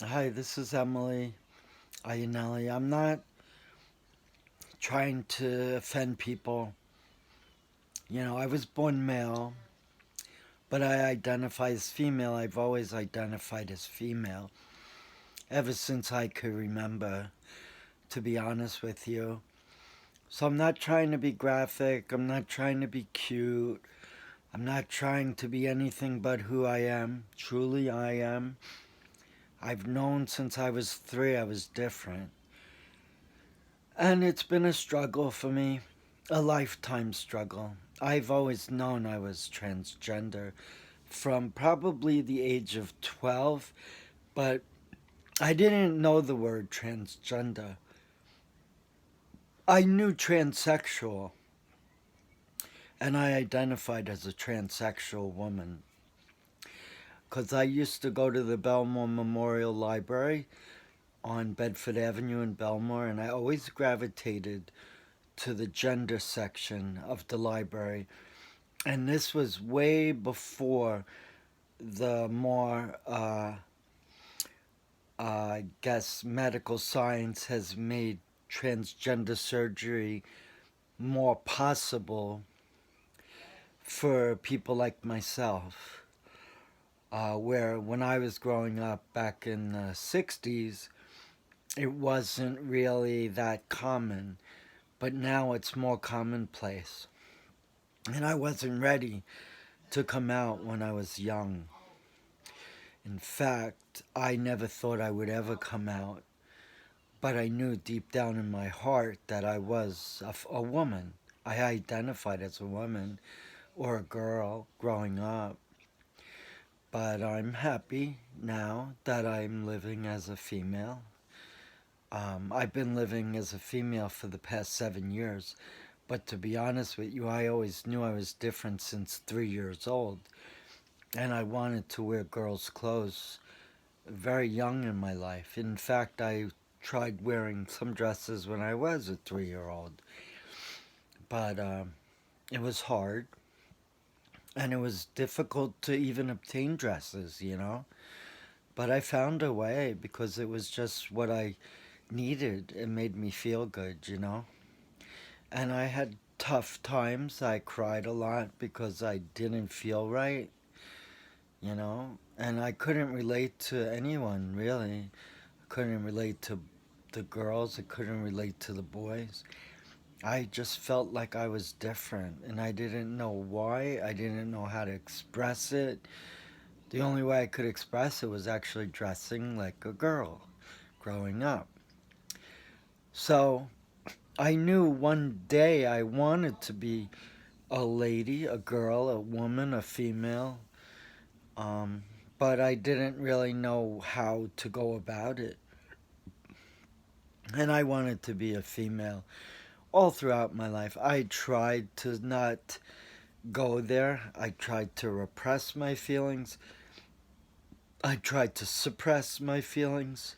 Hi, this is Emily Iannelli. I'm not trying to offend people. I was born male, but I identify as female. I've always identified as female ever since I could remember, to be honest with you. So I'm not trying to be graphic. I'm not trying to be cute. I'm not trying to be anything but who I am. Truly, I am. I've known since I was 3 I was different. And it's been a struggle for me, a lifetime struggle. I've always known I was transgender from probably the age of 12, but I didn't know the word transgender. I knew transsexual, and I identified as a transsexual woman because I used to go to the Belmore Memorial Library on Bedford Avenue in Belmore, and I always gravitated to the gender section of the library. And this was way before the more, I guess, medical science has made transgender surgery more possible for people like myself. Where when I was growing up back in the 60s, it wasn't really that common, but now it's more commonplace. And I wasn't ready to come out when I was young. In fact, I never thought I would ever come out, but I knew deep down in my heart that I was a woman. I identified as a woman or a girl growing up, but I'm happy now that I'm living as a female. I've been living as a female for the past 7 years, but to be honest with you, I always knew I was different since 3 years old, and I wanted to wear girls' clothes very young in my life. In fact, I tried wearing some dresses when I was a 3 year old, but it was hard and it was difficult to even obtain dresses. But I found a way because it was just what I needed. It made me feel good. And I had tough times. I cried a lot because I didn't feel right. And I couldn't relate to anyone really. Couldn't relate to the girls, I couldn't relate to the boys. I just felt like I was different and I didn't know why. I didn't know how to express it. The only way I could express it was actually dressing like a girl growing up. So I knew one day I wanted to be a lady, a girl, a woman, a female, um, but I didn't really know how to go about it. And I wanted to be a female all throughout my life. I tried to not go there. I tried to repress my feelings. I tried to suppress my feelings.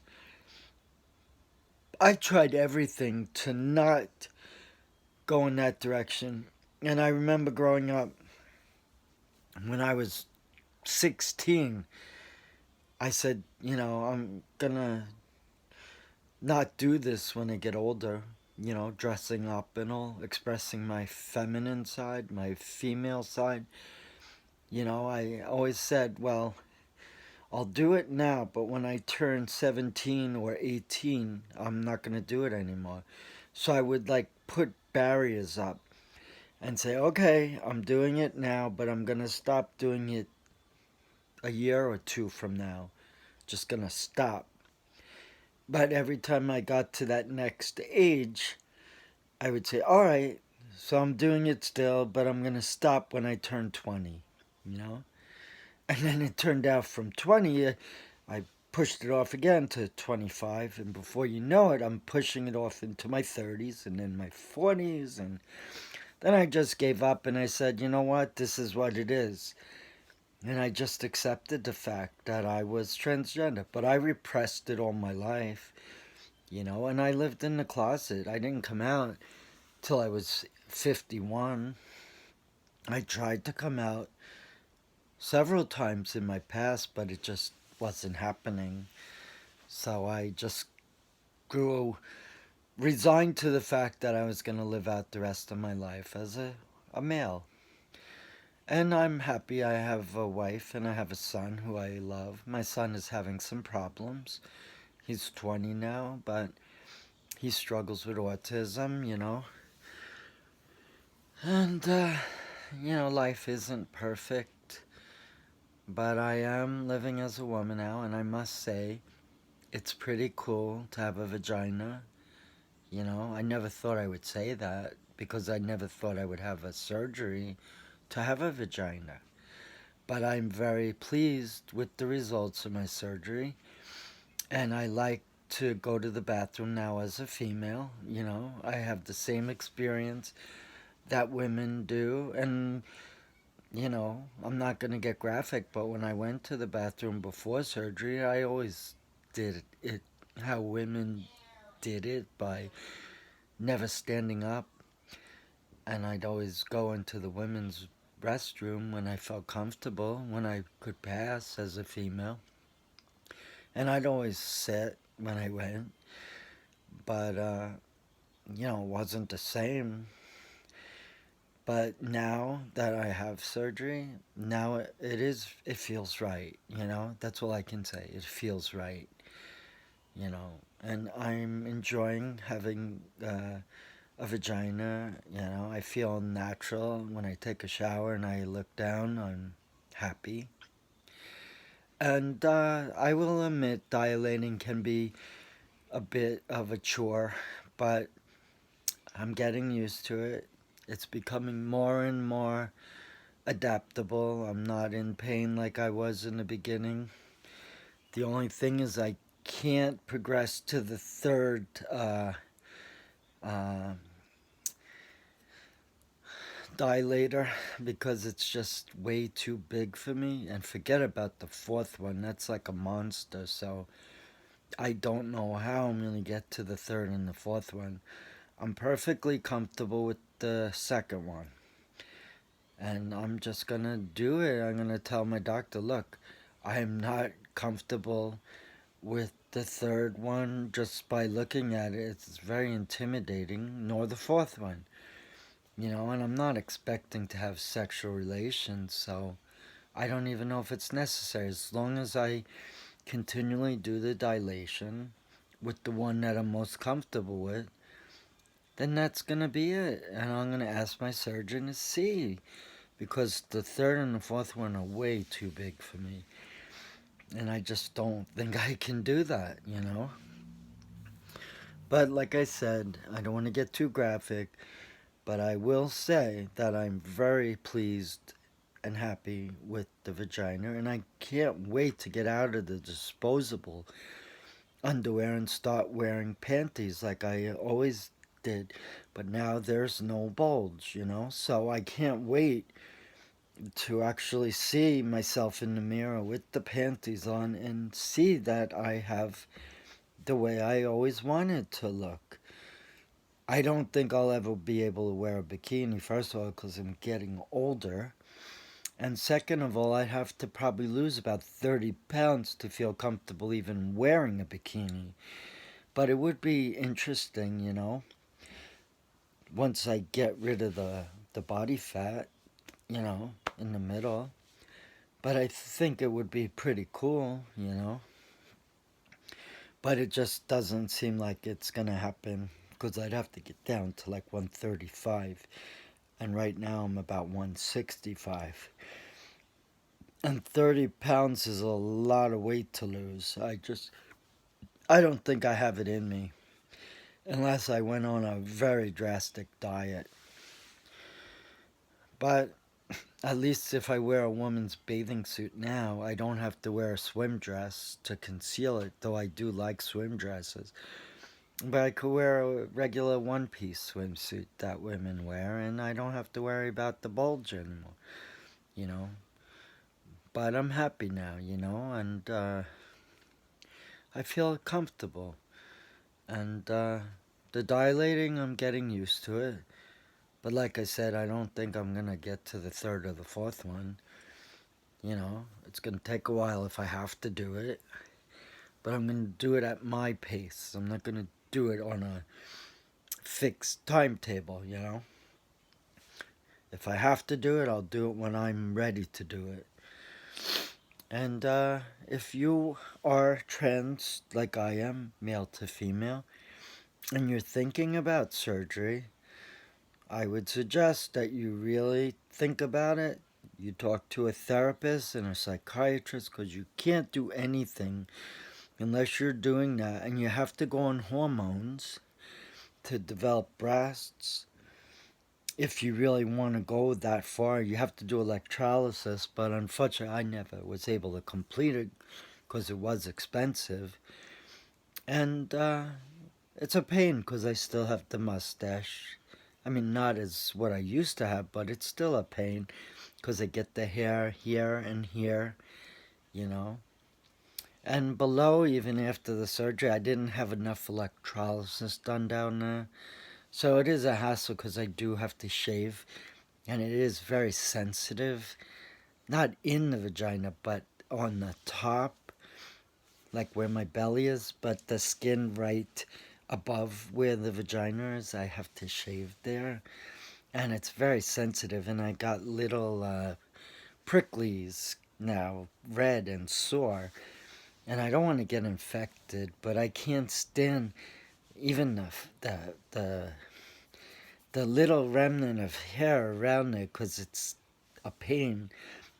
I tried everything to not go in that direction. And I remember growing up when I was 16, I said, I'm gonna not do this when I get older. Dressing up and all, expressing my feminine side, my female side. I always said, well, I'll do it now, but when I turn 17 or 18, I'm not going to do it anymore. So I would like put barriers up and say, okay, I'm doing it now, but I'm going to stop doing it a year or two from now. Just going to stop. But every time I got to that next age, I would say, all right, so I'm doing it still, but I'm going to stop when I turn 20, you know? And then it turned out from 20, I pushed it off again to 25. And before you know it, I'm pushing it off into my 30s and then my 40s. And then I just gave up and I said, you know what? This is what it is. And I just accepted the fact that I was transgender. But I repressed it all my life, and I lived in the closet. I didn't come out till I was 51. I tried to come out several times in my past, but it just wasn't happening. So I just grew resigned to the fact that I was going to live out the rest of my life as a male. And I'm happy I have a wife and I have a son who I love. My son is having some problems. He's 20 now, but he struggles with autism, And, life isn't perfect, but I am living as a woman now, and I must say, it's pretty cool to have a vagina. I never thought I would say that because I never thought I would have a surgery to have a vagina. But I'm very pleased with the results of my surgery, and I like to go to the bathroom now as a female. I have the same experience that women do, and I'm not going to get graphic, but when I went to the bathroom before surgery, I always did it how women did it, by never standing up, and I'd always go into the women's restroom when I felt comfortable, when I could pass as a female. And I'd always sit when I went, but, it wasn't the same. But now that I have surgery, now it feels right, That's all I can say. It feels right, And I'm enjoying having a vagina, I feel natural when I take a shower and I look down. I'm happy. And I will admit, dilating can be a bit of a chore, but I'm getting used to it. It's becoming more and more adaptable. I'm not in pain like I was in the beginning. The only thing is I can't progress to the third uh, dilator because it's just way too big for me. And forget about the fourth one. That's like a monster. So I don't know how I'm going to get to the third and the fourth one. I'm perfectly comfortable with the second one. And I'm just going to do it. I'm going to tell my doctor, look, I'm not comfortable with the third one just by looking at it. It's very intimidating, nor the fourth one. And I'm not expecting to have sexual relations, so I don't even know if it's necessary. As long as I continually do the dilation with the one that I'm most comfortable with, then that's going to be it. And I'm going to ask my surgeon to see, because the third and the fourth one are way too big for me. And I just don't think I can do that. But like I said, I don't want to get too graphic, but I will say that I'm very pleased and happy with the vagina, and I can't wait to get out of the disposable underwear and start wearing panties like I always did. But now there's no bulge. So I can't wait to actually see myself in the mirror with the panties on and see that I have the way I always wanted to look. I don't think I'll ever be able to wear a bikini, first of all, because I'm getting older. And second of all, I'd have to probably lose about 30 pounds to feel comfortable even wearing a bikini. But it would be interesting, once I get rid of the body fat, in the middle. But I think it would be pretty cool. But it just doesn't seem like it's going to happen because I'd have to get down to like 135. And right now I'm about 165. And 30 pounds is a lot of weight to lose. I don't think I have it in me unless I went on a very drastic diet. But at least if I wear a woman's bathing suit now, I don't have to wear a swim dress to conceal it, though I do like swim dresses. But I could wear a regular one-piece swimsuit that women wear, and I don't have to worry about the bulge anymore, you know. But I'm happy now, and I feel comfortable. And the dilating, I'm getting used to it. But like I said, I don't think I'm going to get to the third or the fourth one. It's going to take a while if I have to do it. but I'm going to do it at my pace. I'm not going to do it on a fixed timetable, you know? If I have to do it, I'll do it when I'm ready to do it. And if you are trans, like I am, male to female, and you're thinking about surgery, I would suggest that you really think about it. You talk to a therapist and a psychiatrist, because you can't do anything unless you're doing that. And you have to go on hormones to develop breasts. If you really want to go that far, you have to do electrolysis, but unfortunately, I never was able to complete it because it was expensive. And it's a pain because I still have the mustache. I mean, not as what I used to have, but it's still a pain because I get the hair here and here, you know. And below, even after the surgery, I didn't have enough electrolysis done down there. So it is a hassle because I do have to shave, and it is very sensitive. Not in the vagina, but on the top, like where my belly is, but the skin right above where the vagina is, I have to shave there. And it's very sensitive, and I got little pricklies now, red and sore. And I don't want to get infected, but I can't stand even the the little remnant of hair around it because it's a pain.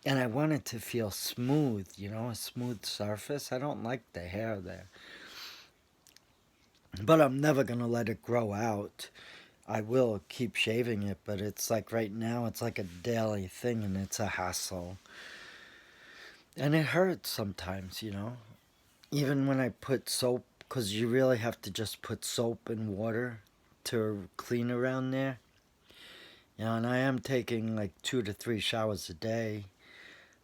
And I want it to feel smooth, you know, a smooth surface. I don't like the hair there. But I'm never going to let it grow out. I will keep shaving it, but it's like right now, it's like a daily thing and it's a hassle. And it hurts sometimes, you know. Even when I put soap, because you really have to just put soap and water to clean around there. You know, and I am taking like 2 to 3 showers a day,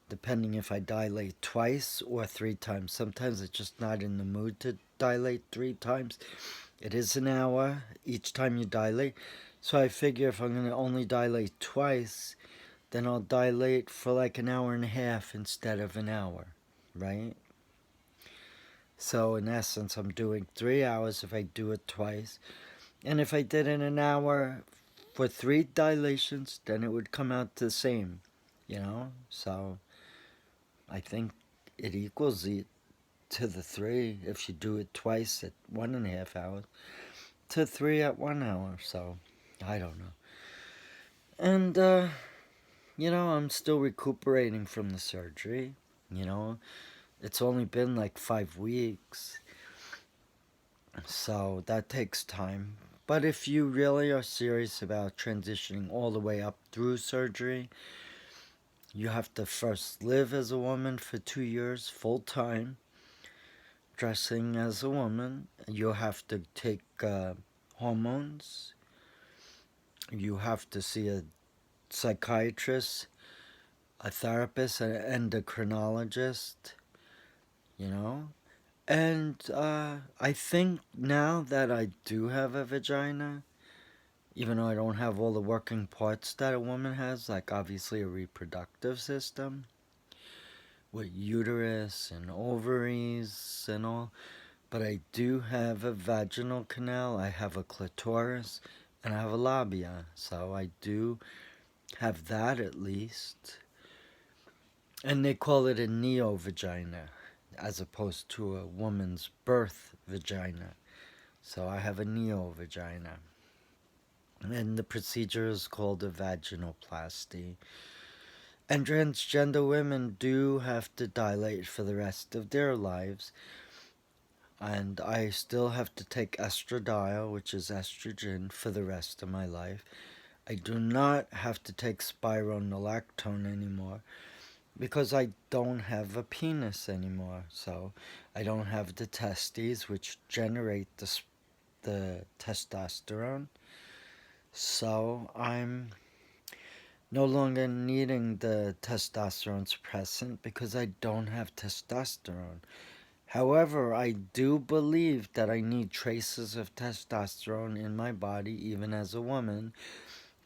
depending if I dilate twice or 3 times. Sometimes it's just not in the mood to dilate 3 times. It is an hour each time you dilate. So I figure if I'm going to only dilate twice, then I'll dilate for like an hour and a half instead of an hour, right? So in essence, I'm doing 3 hours if I do it twice. And if I did it an hour for 3 dilations, then it would come out the same, you know? So I think it equals it to the 3 if you do it twice at 1.5 hours to 3 at 1 hour. So I don't know. And, you know, I'm still recuperating from the surgery, you know? It's only been like 5 weeks. So that takes time. But if you really are serious about transitioning all the way up through surgery, you have to first live as a woman for 2 years full time, dressing as a woman. You have to take hormones. You have to see a psychiatrist, a therapist, an endocrinologist, you know. And I think now that I do have a vagina, even though I don't have all the working parts that a woman has, like obviously a reproductive system with uterus and ovaries and all, but I do have a vaginal canal, I have a clitoris, and I have a labia, so I do have that at least. And they call it a neo-vagina as opposed to a woman's birth vagina. So I have a neo-vagina. And the procedure is called a vaginoplasty. And transgender women do have to dilate for the rest of their lives. And I still have to take estradiol, which is estrogen, for the rest of my life. I do not have to take spironolactone anymore because I don't have a penis anymore. So I don't have the testes, which generate the testosterone. So I'm no longer needing the testosterone suppressant because I don't have testosterone. However, I do believe that I need traces of testosterone in my body, even as a woman,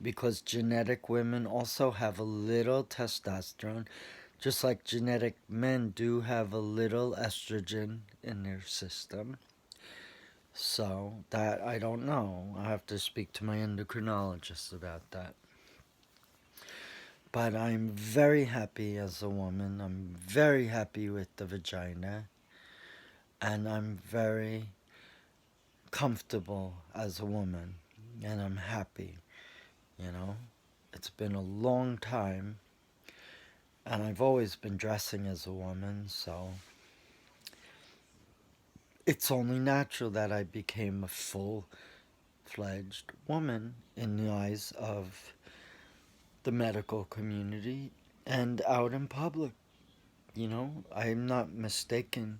because genetic women also have a little testosterone, Just like genetic men do have a little estrogen in their system. So that I don't know. I have to speak to my endocrinologist about that. But I'm very happy as a woman. I'm very happy with the vagina. And I'm very comfortable as a woman. And I'm happy, you know. It's been a long time. And I've always been dressing as a woman, so it's only natural that I became a full-fledged woman in the eyes of the medical community and out in public. You know, I'm not mistaken.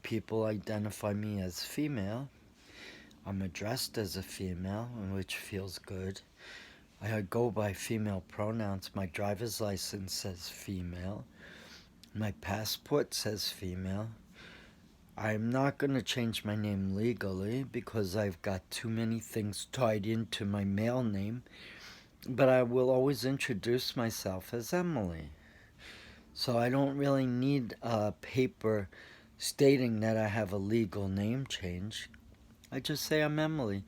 People identify me as female. I'm addressed as a female, which feels good. I go by female pronouns. My driver's license says female. My passport says female. I'm not going to change my name legally because I've got too many things tied into my male name. But I will always introduce myself as Emily. So I don't really need a paper stating that I have a legal name change. I just say I'm Emily.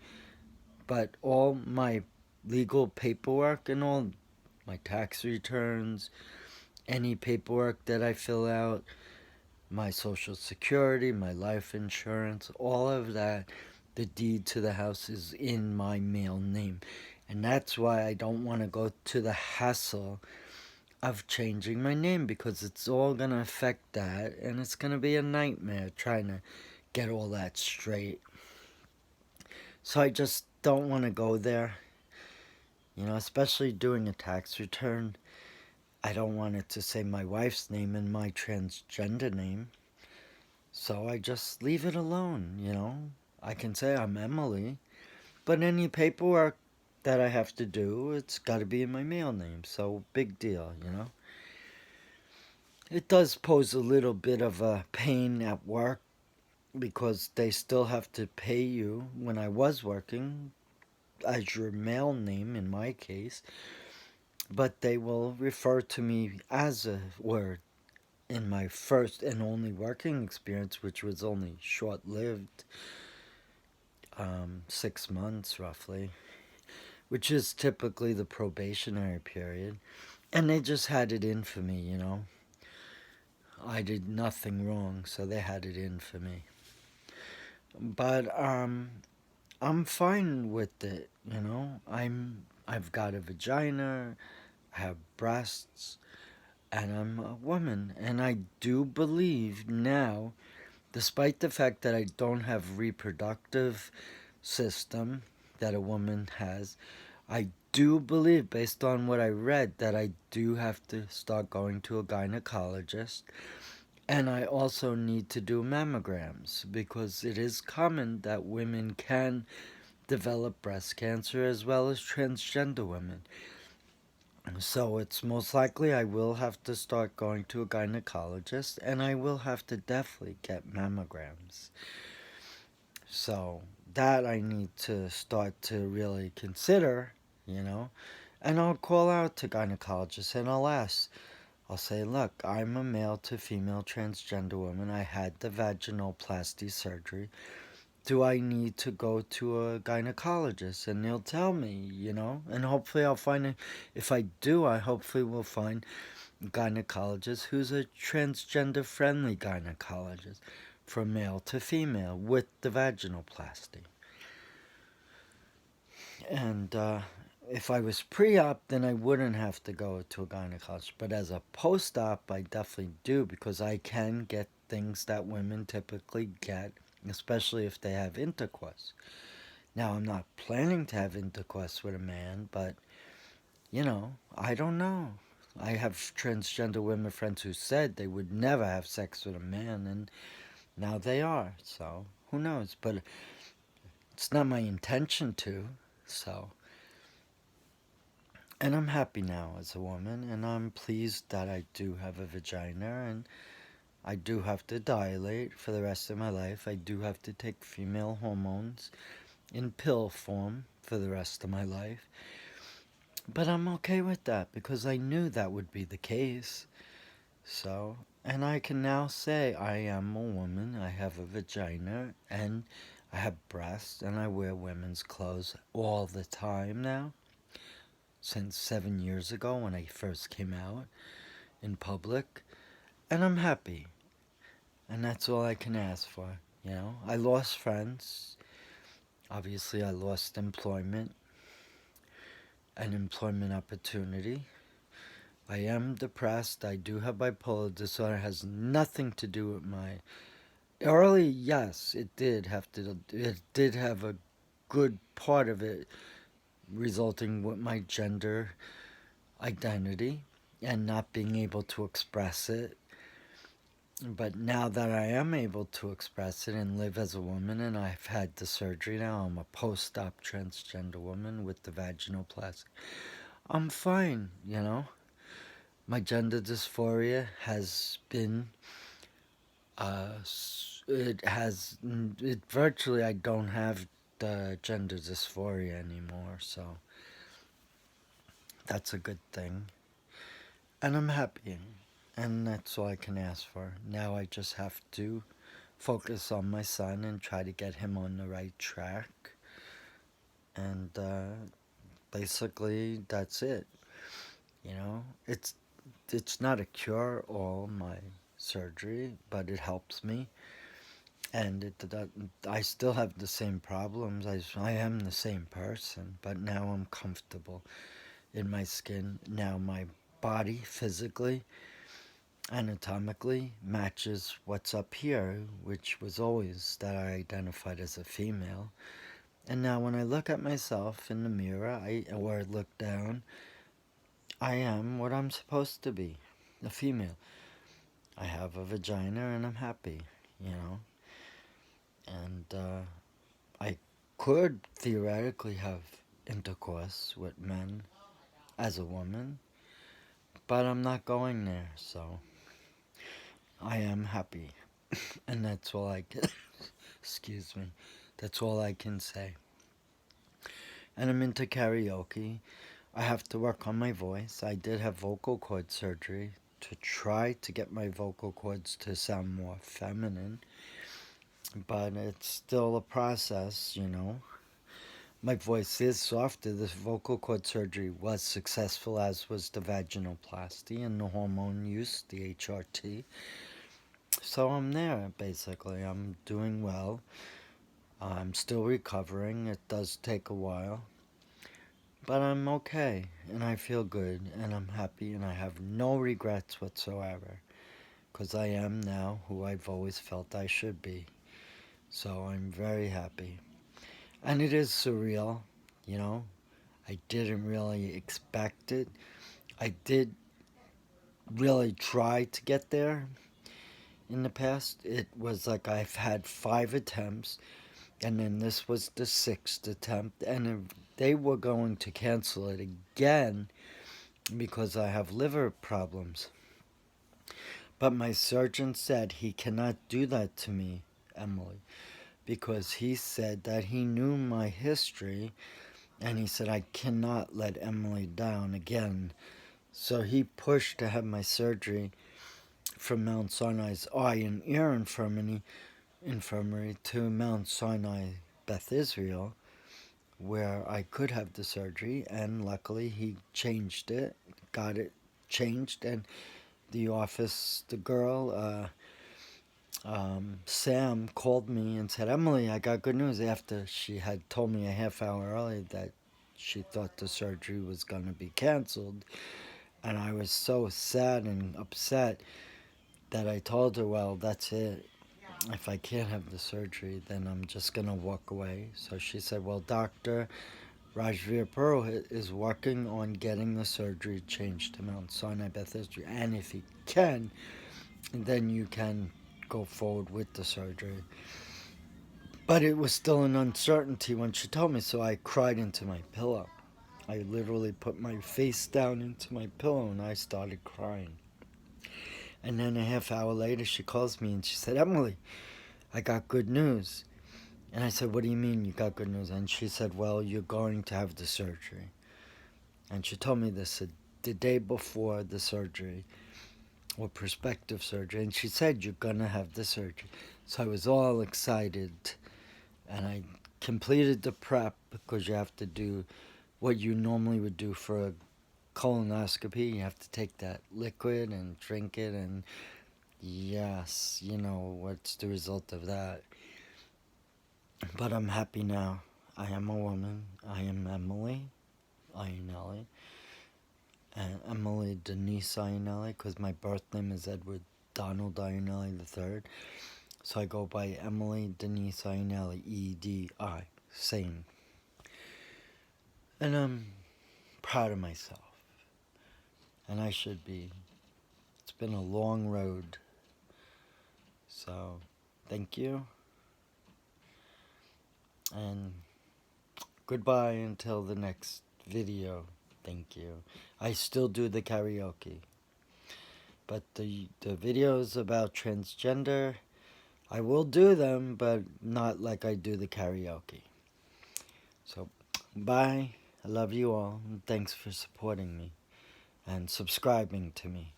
But all my legal paperwork and all my tax returns, any paperwork that I fill out, my social security, my life insurance, all of that, the deed to the house is in my male name. And that's why I don't want to go to the hassle of changing my name because it's all going to affect that and it's going to be a nightmare trying to get all that straight. So I just don't want to go there, you know, especially doing a tax return. I don't want it to say my wife's name and my transgender name. So I just leave it alone, you know. I can say I'm Emily, but any paperwork that I have to do, it's got to be in my male name. So big deal, you know. It does pose a little bit of a pain at work because they still have to pay you when I was working as your male name in my case, but they will refer to me as a word in my first and only working experience, which was only short lived, 6 months roughly, which is typically the probationary period. And they just had it in for me, you know. I did nothing wrong, so they had it in for me. But I'm fine with it, you know. I've got a vagina, I have breasts, and I'm a woman. And I do believe now, despite the fact that I don't have reproductive system that a woman has, I do believe, based on what I read, that I do have to start going to a gynecologist. And I also need to do mammograms because it is common that women can develop breast cancer as well as transgender women. So it's most likely I will have to start going to a gynecologist and I will have to definitely get mammograms. So that I need to start to really consider, you know. And I'll call out to gynecologists and I'll ask, I'll say, look, I'm a male to female transgender woman. I had the vaginoplasty surgery. Do I need to go to a gynecologist? And they'll tell me, you know, and hopefully I'll find it. If I do, I hopefully will find a gynecologist who's a transgender friendly gynecologist from male to female with the vaginoplasty. And if I was pre-op, then I wouldn't have to go to a gynecologist. But as a post-op, I definitely do because I can get things that women typically get, especially if they have intercourse. Now, I'm not planning to have intercourse with a man, but, you know, I don't know. I have transgender women friends who said they would never have sex with a man, and now they are. So, who knows? But it's not my intention to, so. And I'm happy now as a woman, and I'm pleased that I do have a vagina, and I do have to dilate for the rest of my life. I do have to take female hormones in pill form for the rest of my life. But I'm okay with that because I knew that would be the case. So, and I can now say I am a woman, I have a vagina, and I have breasts, and I wear women's clothes all the time now, since 7 years ago when I first came out in public, and I'm happy, and that's all I can ask for. You know, I lost friends. Obviously, I lost employment, an employment opportunity. I am depressed. I do have bipolar disorder. It has nothing to do with my early. Yes, it did have to. It did have a good part of it resulting with my gender identity and not being able to express it. But now that I am able to express it and live as a woman, and I've had the surgery now, I'm a post-op transgender woman with the vaginoplasty. I'm fine, you know. My gender dysphoria has been, it virtually, I don't have the gender dysphoria anymore, so that's a good thing. And I'm happy, and that's all I can ask for. Now I just have to focus on my son and try to get him on the right track. And basically, that's it. You know, it's not a cure all my surgery, but it helps me. And I still have the same problems. I am the same person, but now I'm comfortable in my skin. Now my body physically, anatomically matches what's up here, which was always that I identified as a female. And now when I look at myself in the mirror, or look down, I am what I'm supposed to be, a female. I have a vagina and I'm happy, you know. And I could theoretically have intercourse with men as a woman, but I'm not going there, so I am happy. And that's all I can, excuse me, that's all I can say. And I'm into karaoke. I have to work on my voice. I did have vocal cord surgery to try to get my vocal cords to sound more feminine, but it's still a process, you know. My voice is softer. This vocal cord surgery was successful, as was the vaginoplasty and the hormone use, the HRT. So I'm there, basically. I'm doing well. I'm still recovering. It does take a while. But I'm okay, and I feel good, and I'm happy, and I have no regrets whatsoever, because I am now who I've always felt I should be. So I'm very happy. And it is surreal, you know. I didn't really expect it. I did really try to get there in the past. It was like I've had 5 attempts, and then this was the 6th attempt, and they were going to cancel it again because I have liver problems. But my surgeon said he cannot do that to me, Emily, because he said that he knew my history, and he said I cannot let Emily down again. So he pushed to have my surgery from Mount Sinai's Eye and Ear Infirmary to Mount Sinai Beth Israel, where I could have the surgery, and luckily he changed it, got it changed, and the office, the girl, Sam, called me and said, Emily, I got good news, after she had told me a half hour earlier that she thought the surgery was going to be canceled. And I was so sad and upset that I told her, well, that's it. If I can't have the surgery, then I'm just going to walk away. So she said, well, Dr. Rajveer Purohit is working on getting the surgery changed to Mount Sinai Beth Israel. And if he can, then you can go forward with the surgery. But it was still an uncertainty when she told me, so I cried into my pillow. I literally put my face down into my pillow and I started crying. And then a half hour later, she calls me and she said, Emily, I got good news. And I said, what do you mean you got good news? And she said, well, you're going to have the surgery. And she told me this the day before the surgery. or prospective surgery, and she said, you're gonna have the surgery. So I was all excited, and I completed the prep, because you have to do what you normally would do for a colonoscopy. You have to take that liquid and drink it, and yes, you know what's the result of that. But I'm happy now. I am a woman. I am Emily Ionelli. And Emily Denise Ionelli, because my birth name is Edward Donald Ionelli III. So I go by Emily Denise Ionelli, E-D-I. Same. And I'm proud of myself. And I should be. It's been a long road. So, thank you. And goodbye until the next video. Thank you. I still do the karaoke. But the videos about transgender, I will do them, but not like I do the karaoke. So, bye. I love you all. And thanks for supporting me and subscribing to me.